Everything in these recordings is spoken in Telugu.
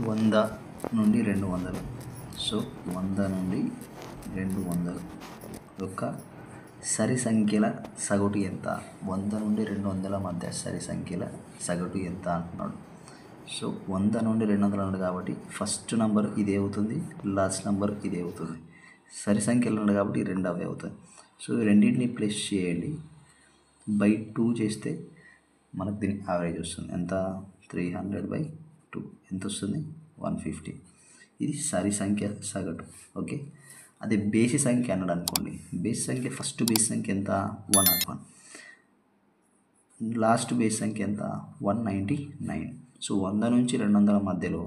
100 నుండి 200. సో 100 నుండి 200 యొక్క సరి సంఖ్యల సగటు ఎంత? 100 నుండి 200 మధ్య సరి సంఖ్యల సగటు ఎంత అంటున్నాడు. సో 100 నుండి 200 ఉంది కాబట్టి ఫస్ట్ నెంబర్ ఇదే అవుతుంది, లాస్ట్ నెంబర్ ఇదే అవుతుంది. సరి సంఖ్యలు ఉంది కాబట్టి రెండు అవే అవుతాయి. సో రెండింటిని ప్లస్ చేయండి, బై 2 చేస్తే మనకు దీని యావరేజ్ వస్తుంది. ఎంత? 300/2 ఎంత వస్తుంది? 150. ఇది సరి సంఖ్య సగటు. ఓకే, అదే బేసి సంఖ్య అన్నాడు అనుకోండి. బేసి సంఖ్య ఫస్ట్ బేసి సంఖ్య ఎంత? 101. లాస్ట్ బేసి సంఖ్య ఎంత? 199. సో 100 నుంచి 200 మధ్యలో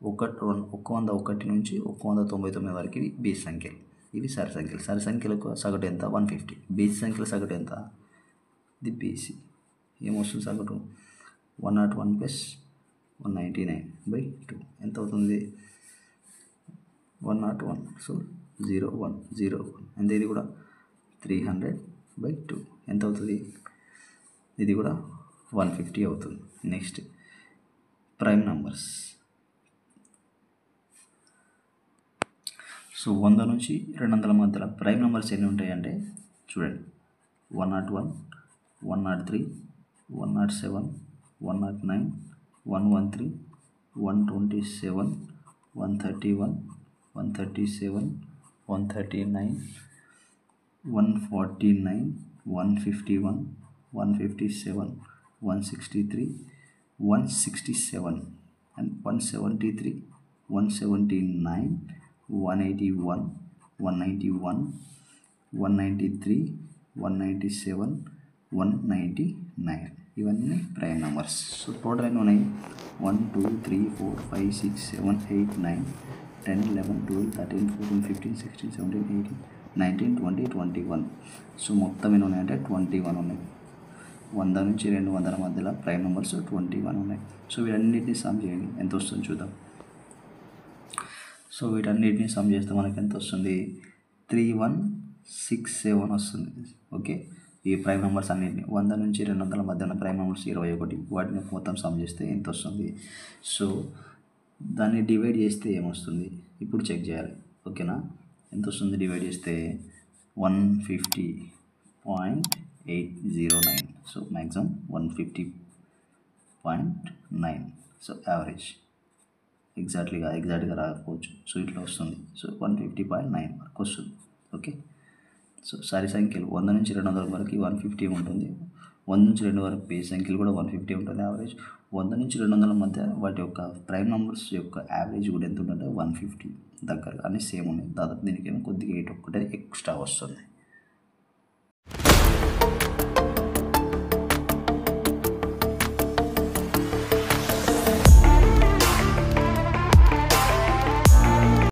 101 నుంచి 199 వరకు ఇవి బేసి సంఖ్యలు, ఇవి సరి సంఖ్యలు. సరి సంఖ్యలకు సగటు ఎంత? 150. బేసి సంఖ్యల సగటు ఎంత? ఇది బేసి ఏమొస్తుంది సగటు? 101 + 199/2 ఎంత అవుతుంది? 101. సో 0101 ఎంత? ఇది కూడా 300/2 ఎంత అవుతుంది? ఇది కూడా 150 అవుతుంది. Next prime numbers. సో 100 నుంచి 200 మధ్యలో ప్రైమ్ నెంబర్స్ ఎన్ని ఉంటాయంటే చూడండి, 101, 103, 107, 109, 113, 127, 131, 137, 139, 149, 151, 157, 163, 167 and 173, 179, 181, 191, 193, 197, 199 ఇవన్నీ ప్రైమ్ నెంబర్స్. సో టోటల్ ఎన్ని ఉన్నాయి? 1 2 3 4 5 6 7 8 9 10 11 12 13 14 15 16 17 18 19 20 21. సో మొత్తం ఎన్ని ఉన్నాయంటే 21 ఉన్నాయి. 100 నుంచి 200 మధ్యలో ప్రైమ్ నెంబర్స్ 21 ఉన్నాయి. సో వీటన్నిటిని సమ్ చేయండి, ఎంత వస్తుందో చూద్దాం. సో వీటన్నిటిని సమ్ చేస్తే మనకి ఎంత వస్తుంది? 3167 వస్తుంది. ఓకే, ఈ ప్రైమ్ నెంబర్స్ అన్నింటినీ 100 నుంచి 200 మధ్య ఉన్న ప్రైమ్ నెంబర్స్ 21, వాటిని మొత్తం సమ్ చేస్తే ఎంత వస్తుంది? సో దాన్ని డివైడ్ చేస్తే ఏమొస్తుంది ఇప్పుడు చెక్ చేయాలి. ఓకేనా, ఎంత వస్తుంది డివైడ్ చేస్తే? 150.809. So maximum 150.9. సో యావరేజ్ ఎగ్జాక్ట్గా రాకపోవచ్చు. సో ఇట్లా వస్తుంది. సో 150.9 వరకు వస్తుంది. ఓకే, సో సరి సంఖ్యలు 100 నుంచి 200 వరకు 150 ఉంటుంది. 100 నుంచి 200 వరకు బేస్ సంఖ్యలు కూడా 150 ఉంటుంది యావరేజ్. 100 నుంచి 200 మధ్య వాటి యొక్క ప్రైమ్ నెంబర్స్ యొక్క యావరేజ్ కూడా ఎంత ఉంటుందంటే 150 దగ్గర అన్నీ సేమ్ ఉన్నాయి. దాదాపు దీనికేమో కొద్దిగా 8 ఒక్కటే ఎక్స్ట్రా వస్తుంది.